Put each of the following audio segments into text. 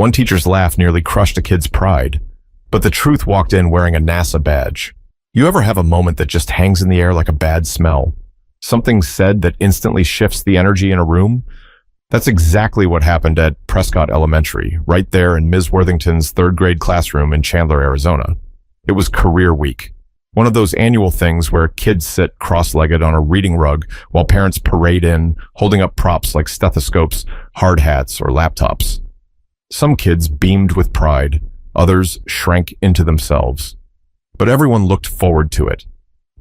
One teacher's laugh nearly crushed a kid's pride, but the truth walked in wearing a NASA badge. You ever have a moment that just hangs in the air like a bad smell? Something said that instantly shifts the energy in a room? That's exactly what happened at Prescott Elementary, right there in Ms. Worthington's third grade classroom in Chandler, Arizona. It was career week. One of those annual things where kids sit cross-legged on a reading rug while parents parade in, holding up props like stethoscopes, hard hats, or laptops. Some kids beamed with pride, others shrank into themselves. But everyone looked forward to it.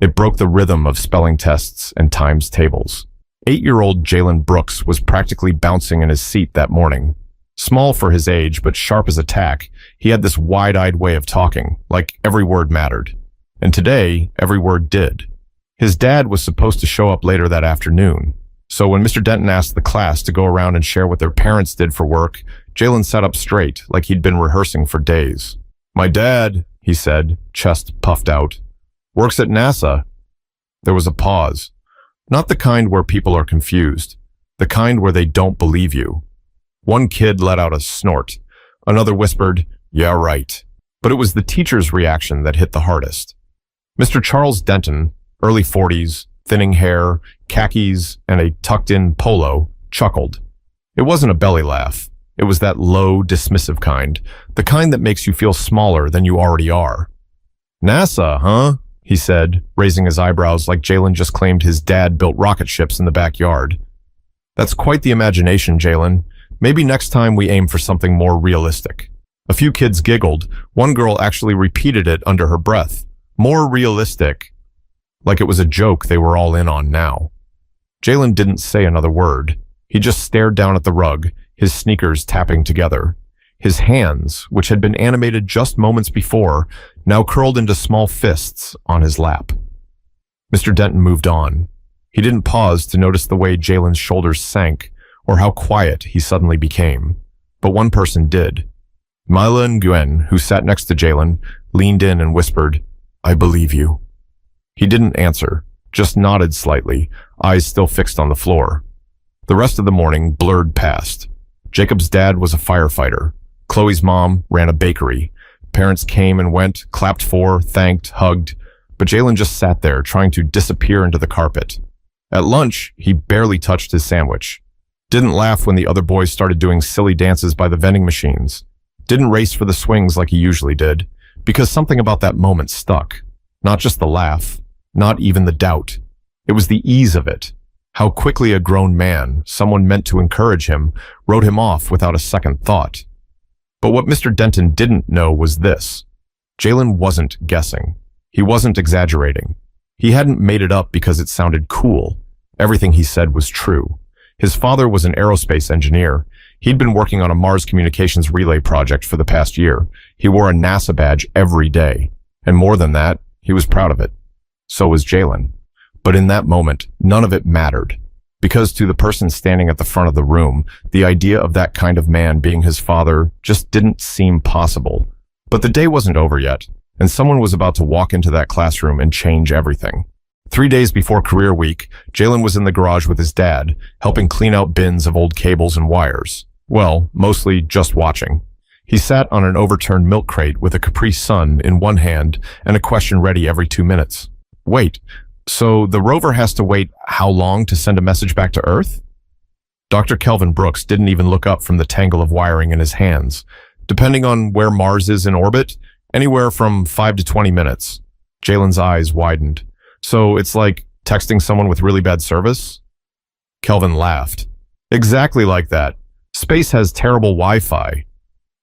It broke the rhythm of spelling tests and times tables. 8-year-old Jalen Brooks was practically bouncing in his seat that morning. Small for his age, but sharp as a tack, he had this wide-eyed way of talking, like every word mattered. And today, every word did. His dad was supposed to show up later that afternoon. So when Mr. Denton asked the class to go around and share what their parents did for work, Jalen sat up straight, like he'd been rehearsing for days. "My dad," he said, chest puffed out, "works at NASA." There was a pause. Not the kind where people are confused. The kind where they don't believe you. One kid let out a snort. Another whispered, "Yeah, right." But it was the teacher's reaction that hit the hardest. Mr. Charles Denton, early 40s, thinning hair, khakis, and a tucked-in polo, chuckled. It wasn't a belly laugh. It was that low, dismissive kind, the kind that makes you feel smaller than you already are. "NASA, huh?" he said, raising his eyebrows like Jalen just claimed his dad built rocket ships in the backyard. "That's quite the imagination, Jalen. Maybe next time we aim for something more realistic." A few kids giggled. One girl actually repeated it under her breath. "More realistic." Like it was a joke they were all in on now. Jalen didn't say another word. He just stared down at the rug, his sneakers tapping together. His hands, which had been animated just moments before, now curled into small fists on his lap. Mr. Denton moved on. He didn't pause to notice the way Jalen's shoulders sank or how quiet he suddenly became. But one person did. Mila Nguyen, who sat next to Jalen, leaned in and whispered, "I believe you." He didn't answer, just nodded slightly, eyes still fixed on the floor. The rest of the morning blurred past. Jacob's dad was a firefighter. Chloe's mom ran a bakery. Parents came and went, clapped for, thanked, hugged, but Jalen just sat there trying to disappear into the carpet. At lunch, he barely touched his sandwich. Didn't laugh when the other boys started doing silly dances by the vending machines. Didn't race for the swings like he usually did, because something about that moment stuck. Not just the laugh, not even the doubt. It was the ease of it. How quickly a grown man, someone meant to encourage him, wrote him off without a second thought. But what Mr. Denton didn't know was this. Jalen wasn't guessing. He wasn't exaggerating. He hadn't made it up because it sounded cool. Everything he said was true. His father was an aerospace engineer. He'd been working on a Mars communications relay project for the past year. He wore a NASA badge every day. And more than that, he was proud of it. So was Jalen. But in that moment, none of it mattered. Because to the person standing at the front of the room, the idea of that kind of man being his father just didn't seem possible. But the day wasn't over yet, and someone was about to walk into that classroom and change everything. 3 days before career week, Jalen was in the garage with his dad, helping clean out bins of old cables and wires. Well, mostly just watching. He sat on an overturned milk crate with a Capri Sun in one hand and a question ready every 2 minutes. Wait, so the rover has to wait how long to send a message back to Earth? Dr. Kelvin Brooks didn't even look up from the tangle of wiring in his hands. Depending on where Mars is in orbit, anywhere from 5 to 20 minutes. Jalen's eyes widened. So it's like texting someone with really bad service? Kelvin laughed. Exactly like that. Space has terrible Wi-Fi.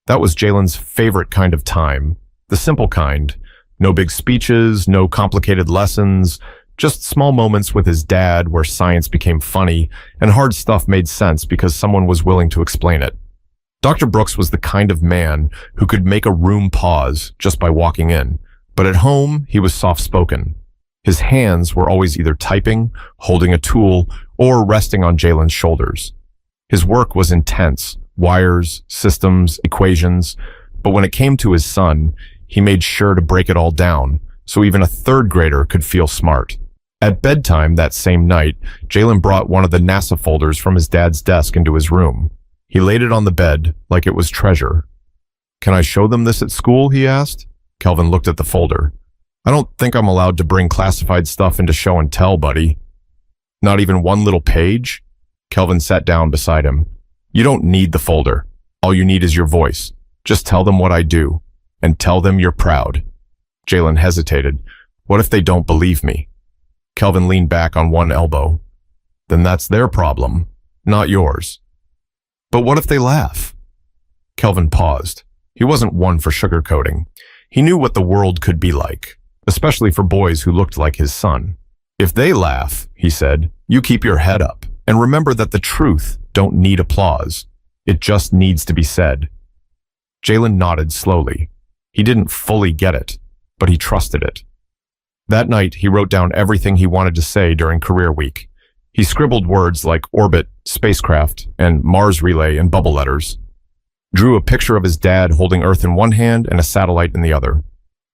That was Jalen's favorite kind of time. The simple kind. No big speeches, no complicated lessons, just small moments with his dad where science became funny and hard stuff made sense because someone was willing to explain it. Dr. Brooks was the kind of man who could make a room pause just by walking in, but at home he was soft-spoken. His hands were always either typing, holding a tool, or resting on Jalen's shoulders. His work was intense, wires, systems, equations, but when it came to his son, he made sure to break it all down so even a third grader could feel smart. At bedtime that same night, Jalen brought one of the NASA folders from his dad's desk into his room. He laid it on the bed like it was treasure. "Can I show them this at school?" he asked. Kelvin looked at the folder. "I don't think I'm allowed to bring classified stuff into show and tell, buddy." "Not even one little page?" Kelvin sat down beside him. "You don't need the folder. All you need is your voice. Just tell them what I do. And tell them you're proud." Jalen hesitated. "What if they don't believe me?" Kelvin leaned back on one elbow. "Then that's their problem, not yours." "But what if they laugh?" Kelvin paused. He wasn't one for sugarcoating. He knew what the world could be like, especially for boys who looked like his son. "If they laugh," he said, "you keep your head up and remember that the truth don't need applause. It just needs to be said." Jalen nodded slowly. He didn't fully get it, but he trusted it. That night, he wrote down everything he wanted to say during career week. He scribbled words like orbit, spacecraft, and Mars relay in bubble letters. Drew a picture of his dad holding Earth in one hand and a satellite in the other.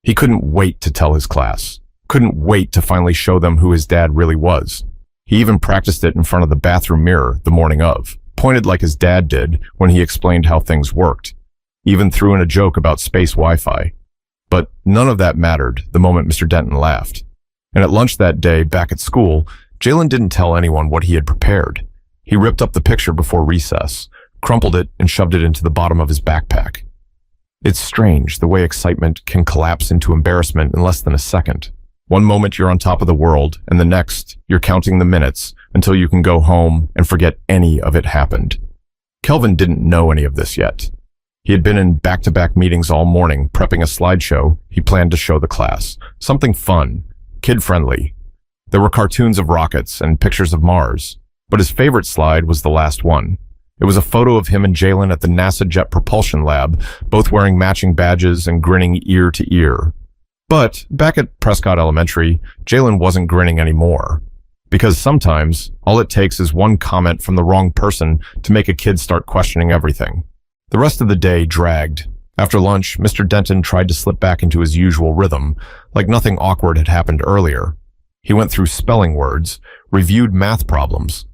He couldn't wait to tell his class. Couldn't wait to finally show them who his dad really was. He even practiced it in front of the bathroom mirror the morning of, pointed like his dad did when he explained how things worked. Even threw in a joke about space Wi-Fi. But none of that mattered the moment Mr. Denton laughed. And at lunch that day, back at school, Jalen didn't tell anyone what he had prepared. He ripped up the picture before recess, crumpled it, and shoved it into the bottom of his backpack. It's strange the way excitement can collapse into embarrassment in less than a second. One moment you're on top of the world, and the next, you're counting the minutes until you can go home and forget any of it happened. Kelvin didn't know any of this yet. He had been in back-to-back meetings all morning, prepping a slideshow he planned to show the class. Something fun, kid-friendly. There were cartoons of rockets and pictures of Mars, but his favorite slide was the last one. It was a photo of him and Jalen at the NASA Jet Propulsion Lab, both wearing matching badges and grinning ear to ear. But back at Prescott Elementary, Jalen wasn't grinning anymore. Because sometimes, all it takes is one comment from the wrong person to make a kid start questioning everything. The rest of the day dragged. After lunch, Mr. Denton tried to slip back into his usual rhythm, like nothing awkward had happened earlier. He went through spelling words, reviewed math problems.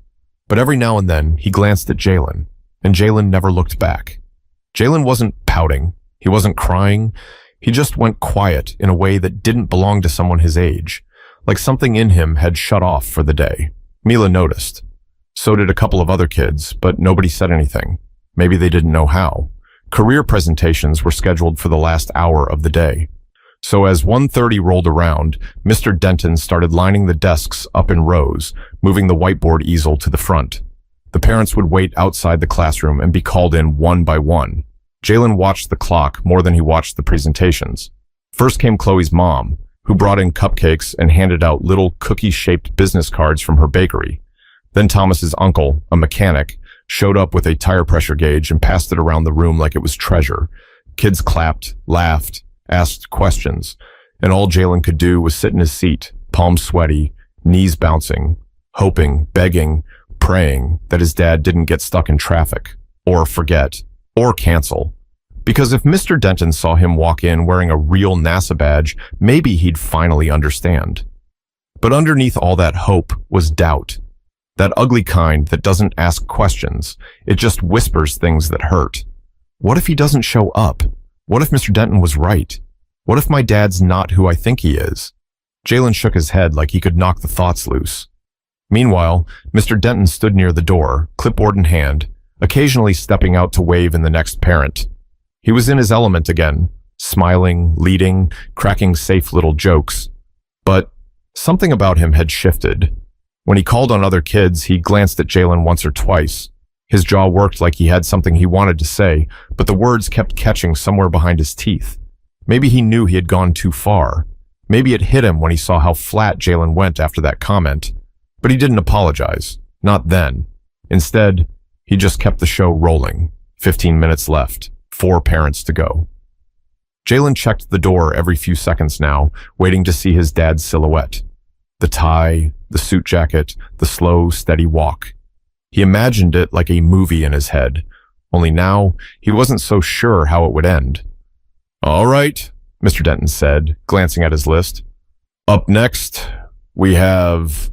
But every now and then, he glanced at Jalen, and Jalen never looked back. Jalen wasn't pouting. He wasn't crying. He just went quiet in a way that didn't belong to someone his age, like something in him had shut off for the day. Mila noticed. So did a couple of other kids, but nobody said anything. Maybe they didn't know how. Career presentations were scheduled for the last hour of the day. So as 1:30 rolled around, Mr. Denton started lining the desks up in rows, moving the whiteboard easel to the front. The parents would wait outside the classroom and be called in one by one. Jalen watched the clock more than he watched the presentations. First came Chloe's mom, who brought in cupcakes and handed out little cookie-shaped business cards from her bakery. Then Thomas's uncle, a mechanic, showed up with a tire pressure gauge and passed it around the room like it was treasure. Kids clapped, laughed, asked questions, and all Jalen could do was sit in his seat, palms sweaty, knees bouncing, hoping, begging, praying that his dad didn't get stuck in traffic, or forget, or cancel. Because if Mr. Denton saw him walk in wearing a real NASA badge, maybe he'd finally understand. But underneath all that hope was doubt. That ugly kind that doesn't ask questions. It just whispers things that hurt. What if he doesn't show up? What if Mr. Denton was right? What if my dad's not who I think he is? Jalen shook his head like he could knock the thoughts loose. Meanwhile, Mr. Denton stood near the door, clipboard in hand, occasionally stepping out to wave in the next parent. He was in his element again, smiling, leading, cracking safe little jokes. But something about him had shifted. When he called on other kids, he glanced at Jalen once or twice. His jaw worked like he had something he wanted to say, but the words kept catching somewhere behind his teeth. Maybe he knew he had gone too far. Maybe it hit him when he saw how flat Jalen went after that comment. But he didn't apologize. Not then. Instead, he just kept the show rolling. 15 minutes left. 4 parents to go. Jalen checked the door every few seconds now, waiting to see his dad's silhouette. The tie, the suit jacket, the slow, steady walk. He imagined it like a movie in his head, only now he wasn't so sure how it would end. "All right," Mr. Denton said, glancing at his list. "Up next, we have..."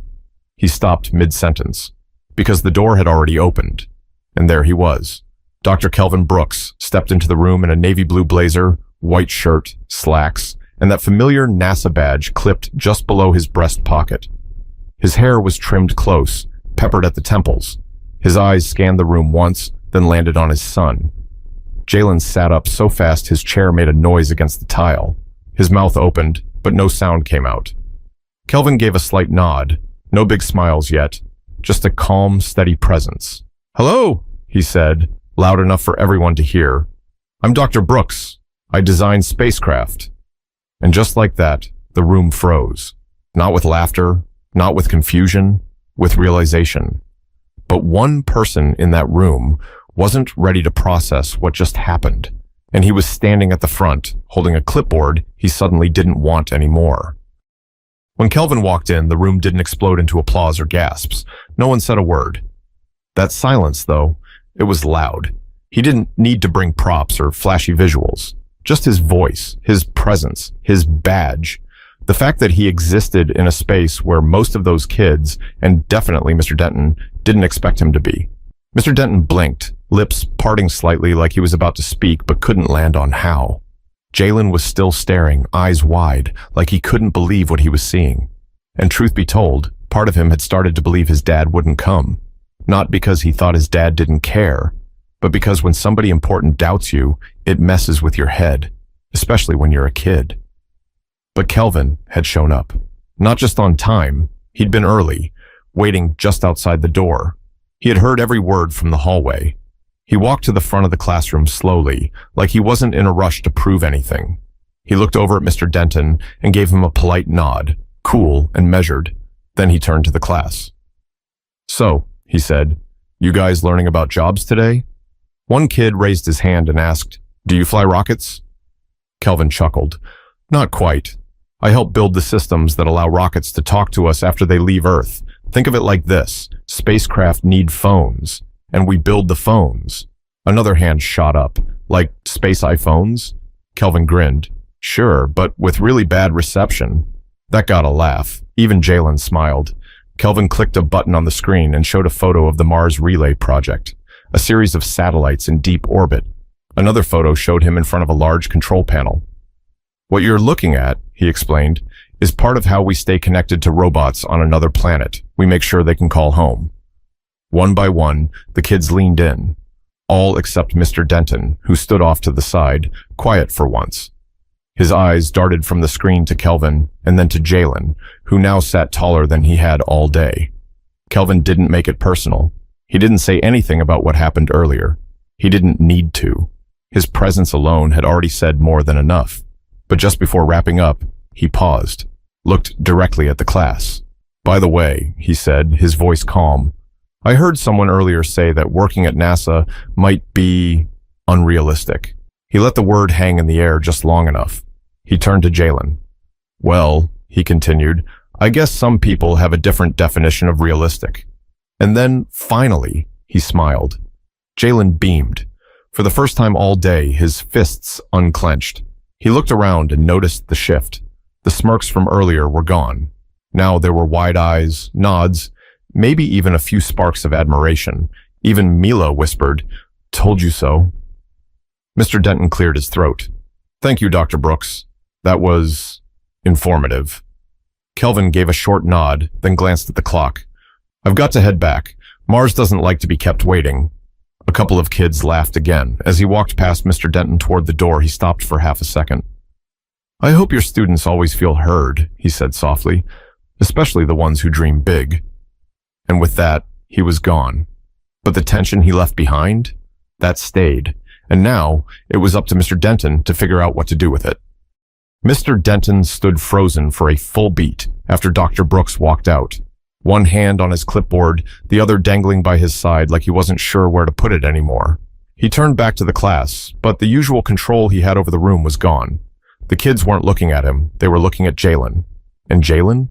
He stopped mid-sentence, because the door had already opened, and there he was, Dr. Kelvin Brooks stepped into the room in a navy blue blazer, white shirt, slacks, and that familiar NASA badge clipped just below his breast pocket. His hair was trimmed close, peppered at the temples. His eyes scanned the room once, then landed on his son. Jalen sat up so fast his chair made a noise against the tile. His mouth opened, but no sound came out. Kelvin gave a slight nod. No big smiles yet, just a calm, steady presence. "Hello," he said, loud enough for everyone to hear. "I'm Dr. Brooks. I design spacecraft." And just like that, the room froze. Not with laughter, not with confusion, with realization. But one person in that room wasn't ready to process what just happened, and he was standing at the front, holding a clipboard he suddenly didn't want anymore. When Kelvin walked in, the room didn't explode into applause or gasps. No one said a word. That silence, though, it was loud. He didn't need to bring props or flashy visuals. Just his voice, his presence, his badge. The fact that he existed in a space where most of those kids, and definitely Mr. Denton, didn't expect him to be. Mr. Denton blinked, lips parting slightly like he was about to speak but couldn't land on how. Jalen was still staring, eyes wide, like he couldn't believe what he was seeing. And truth be told, part of him had started to believe his dad wouldn't come. Not because he thought his dad didn't care, but because when somebody important doubts you, it messes with your head, especially when you're a kid. But Kelvin had shown up. Not just on time, he'd been early, waiting just outside the door. He had heard every word from the hallway. He walked to the front of the classroom slowly, like he wasn't in a rush to prove anything. He looked over at Mr. Denton and gave him a polite nod, cool and measured. Then he turned to the class. "So," he said, "you guys learning about jobs today?" One kid raised his hand and asked, "Do you fly rockets?" Kelvin chuckled. "Not quite. I help build the systems that allow rockets to talk to us after they leave Earth. Think of it like this. Spacecraft need phones, and we build the phones." Another hand shot up. "Like space iPhones?" Kelvin grinned. "Sure, but with really bad reception." That got a laugh. Even Jalen smiled. Kelvin clicked a button on the screen and showed a photo of the Mars Relay Project, a series of satellites in deep orbit. Another photo showed him in front of a large control panel. "What you're looking at," he explained, "is part of how we stay connected to robots on another planet. We make sure they can call home." One by one, the kids leaned in, all except Mr. Denton, who stood off to the side, quiet for once. His eyes darted from the screen to Kelvin and then to Jalen, who now sat taller than he had all day. Kelvin didn't make it personal. He didn't say anything about what happened earlier. He didn't need to. His presence alone had already said more than enough. But just before wrapping up, he paused, looked directly at the class. "By the way," he said, his voice calm, "I heard someone earlier say that working at NASA might be unrealistic." He let the word hang in the air just long enough. He turned to Jalen. "Well," he continued, "I guess some people have a different definition of realistic." And then, finally, he smiled. Jalen beamed. For the first time all day, his fists unclenched. He looked around and noticed the shift. The smirks from earlier were gone. Now there were wide eyes, nods, maybe even a few sparks of admiration. Even Mila whispered, "Told you so." Mr. Denton cleared his throat. "Thank you, Dr. Brooks. That was informative." Kelvin gave a short nod, then glanced at the clock. "I've got to head back. Mars doesn't like to be kept waiting." A couple of kids laughed again. As he walked past Mr. Denton toward the door, he stopped for half a second. "I hope your students always feel heard," he said softly, "especially the ones who dream big." And with that, he was gone. But the tension he left behind, that stayed. And now, it was up to Mr. Denton to figure out what to do with it. Mr. Denton stood frozen for a full beat after Dr. Brooks walked out. One hand on his clipboard, the other dangling by his side like he wasn't sure where to put it anymore. He turned back to the class, but the usual control he had over the room was gone. The kids weren't looking at him, they were looking at Jalen. And Jalen?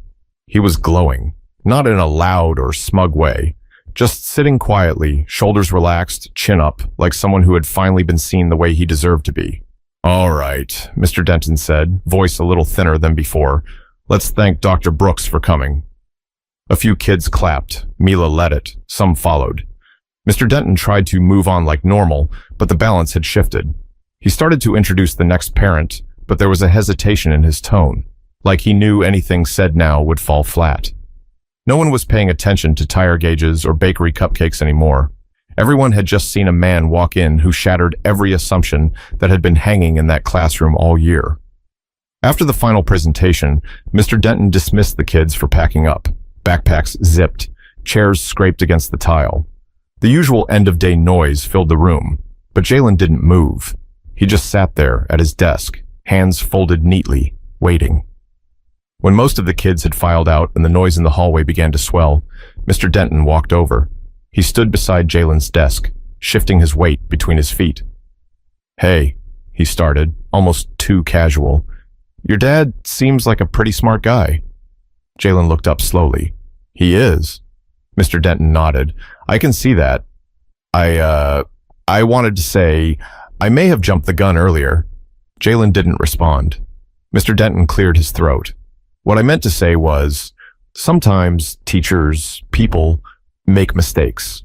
He was glowing, not in a loud or smug way. Just sitting quietly, shoulders relaxed, chin up, like someone who had finally been seen the way he deserved to be. "All right," Mr. Denton said, voice a little thinner than before. "Let's thank Dr. Brooks for coming." A few kids clapped. Mila led it. Some followed. Mr. Denton tried to move on like normal, but the balance had shifted. He started to introduce the next parent, but there was a hesitation in his tone, like he knew anything said now would fall flat. No one was paying attention to tire gauges or bakery cupcakes anymore. Everyone had just seen a man walk in who shattered every assumption that had been hanging in that classroom all year. After the final presentation, Mr. Denton dismissed the kids for packing up. Backpacks zipped, chairs scraped against the tile. The usual end-of-day noise filled the room, but Jalen didn't move. He just sat there at his desk, hands folded neatly, waiting. When most of the kids had filed out and the noise in the hallway began to swell, Mr. Denton walked over. He stood beside Jalen's desk, shifting his weight between his feet. "Hey," he started, almost too casual. "Your dad seems like a pretty smart guy." Jalen looked up slowly. "He is." Mr. Denton nodded. "I can see that. I wanted to say, I may have jumped the gun earlier." Jalen didn't respond. Mr. Denton cleared his throat. "What I meant to say was, sometimes teachers, people, make mistakes.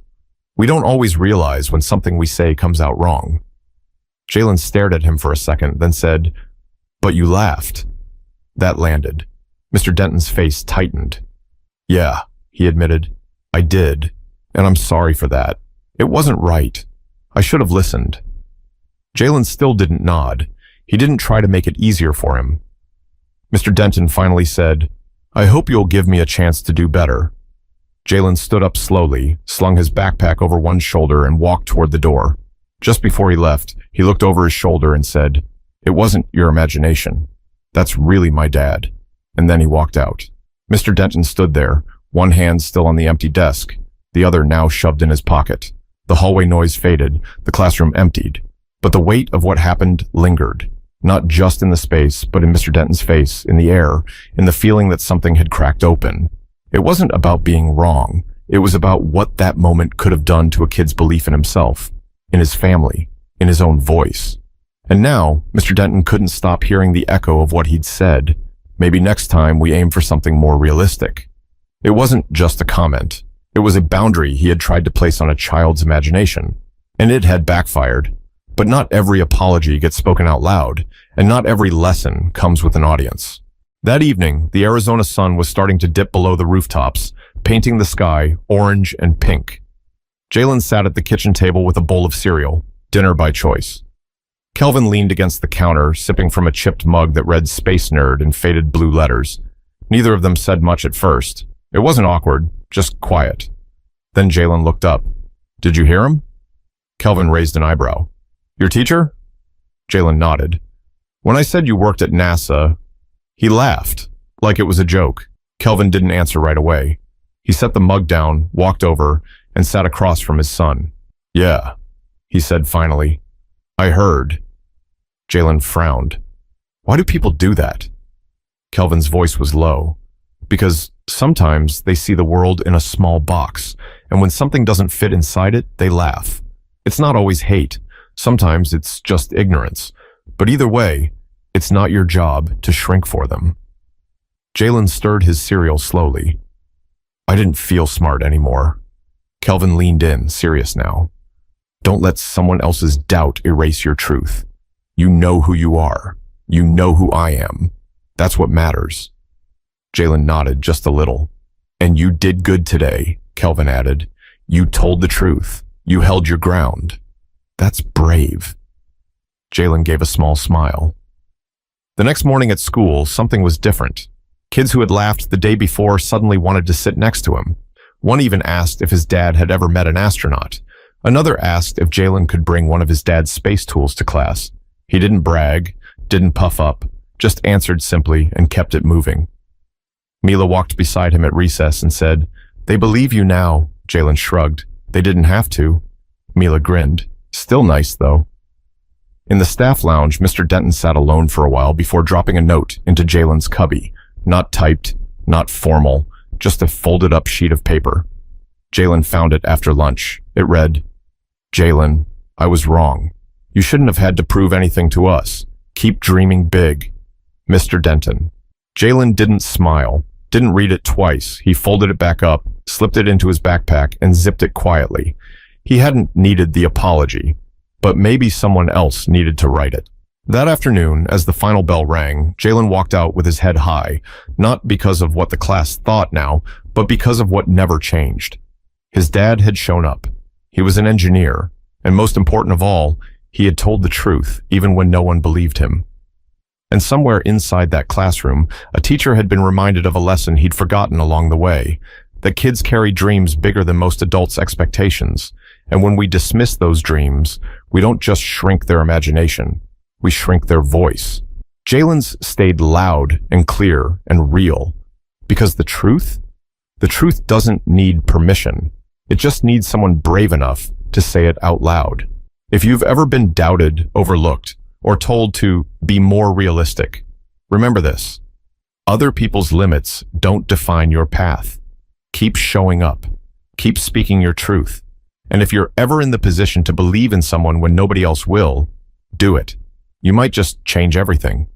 We don't always realize when something we say comes out wrong." Jalen stared at him for a second, then said, "But you laughed." That landed. Mr. Denton's face tightened. "Yeah," he admitted, "I did, and I'm sorry for that. It wasn't right. I should have listened." Jalen still didn't nod. He didn't try to make it easier for him. Mr. Denton finally said, "I hope you'll give me a chance to do better." Jalen stood up slowly, slung his backpack over one shoulder, and walked toward the door. Just before he left, he looked over his shoulder and said, "It wasn't your imagination. That's really my dad." And then he walked out. Mr. Denton stood there, one hand still on the empty desk, the other now shoved in his pocket. The hallway noise faded, the classroom emptied, but the weight of what happened lingered, not just in the space, but in Mr. Denton's face, in the air, in the feeling that something had cracked open. It wasn't about being wrong. It was about what that moment could have done to a kid's belief in himself, in his family, in his own voice. And now, Mr. Denton couldn't stop hearing the echo of what he'd said. Maybe next time we aim for something more realistic. It wasn't just a comment. It was a boundary he had tried to place on a child's imagination, and it had backfired. But not every apology gets spoken out loud, and not every lesson comes with an audience. That evening, the Arizona sun was starting to dip below the rooftops, painting the sky orange and pink. Jalen sat at the kitchen table with a bowl of cereal, dinner by choice. Kelvin leaned against the counter, sipping from a chipped mug that read Space Nerd in faded blue letters. Neither of them said much at first. It wasn't awkward, just quiet. Then Jalen looked up. "Did you hear him?" Kelvin raised an eyebrow. "Your teacher?" Jalen nodded. "When I said you worked at NASA," he laughed, like it was a joke. Kelvin didn't answer right away. He set the mug down, walked over, and sat across from his son. "Yeah," he said finally. "I heard." Jalen frowned. "Why do people do that?" Kelvin's voice was low. "Because sometimes they see the world in a small box, and when something doesn't fit inside it, they laugh. It's not always hate. Sometimes it's just ignorance. But either way, it's not your job to shrink for them." Jalen stirred his cereal slowly. "I didn't feel smart anymore." Kelvin leaned in, serious now. "Don't let someone else's doubt erase your truth. You know who you are. You know who I am. That's what matters." Jalen nodded just a little. "And you did good today," Kelvin added. "You told the truth. You held your ground. That's brave." Jalen gave a small smile. The next morning at school, something was different. Kids who had laughed the day before suddenly wanted to sit next to him. One even asked if his dad had ever met an astronaut. Another asked if Jalen could bring one of his dad's space tools to class. He didn't brag, didn't puff up, just answered simply and kept it moving. Mila walked beside him at recess and said, "They believe you now." Jalen shrugged. "They didn't have to." Mila grinned. "Still nice, though." In the staff lounge, Mr. Denton sat alone for a while before dropping a note into Jalen's cubby. Not typed, not formal, just a folded up sheet of paper. Jalen found it after lunch. It read, "Jalen, I was wrong. You shouldn't have had to prove anything to us. Keep dreaming big. Mr. Denton." Jalen didn't smile, didn't read it twice. He folded it back up, slipped it into his backpack, and zipped it quietly. He hadn't needed the apology, but maybe someone else needed to write it. That afternoon, as the final bell rang, Jalen walked out with his head high, not because of what the class thought now, but because of what never changed. His dad had shown up. He was an engineer, and most important of all, he had told the truth, even when no one believed him. And somewhere inside that classroom, a teacher had been reminded of a lesson he'd forgotten along the way, that kids carry dreams bigger than most adults' expectations, and when we dismiss those dreams, we don't just shrink their imagination, we shrink their voice. Jalen's stayed loud and clear and real, because the truth doesn't need permission. It just needs someone brave enough to say it out loud. If you've ever been doubted, overlooked, or told to be more realistic, remember this: other people's limits don't define your path. Keep showing up. Keep speaking your truth. And if you're ever in the position to believe in someone when nobody else will, do it. You might just change everything.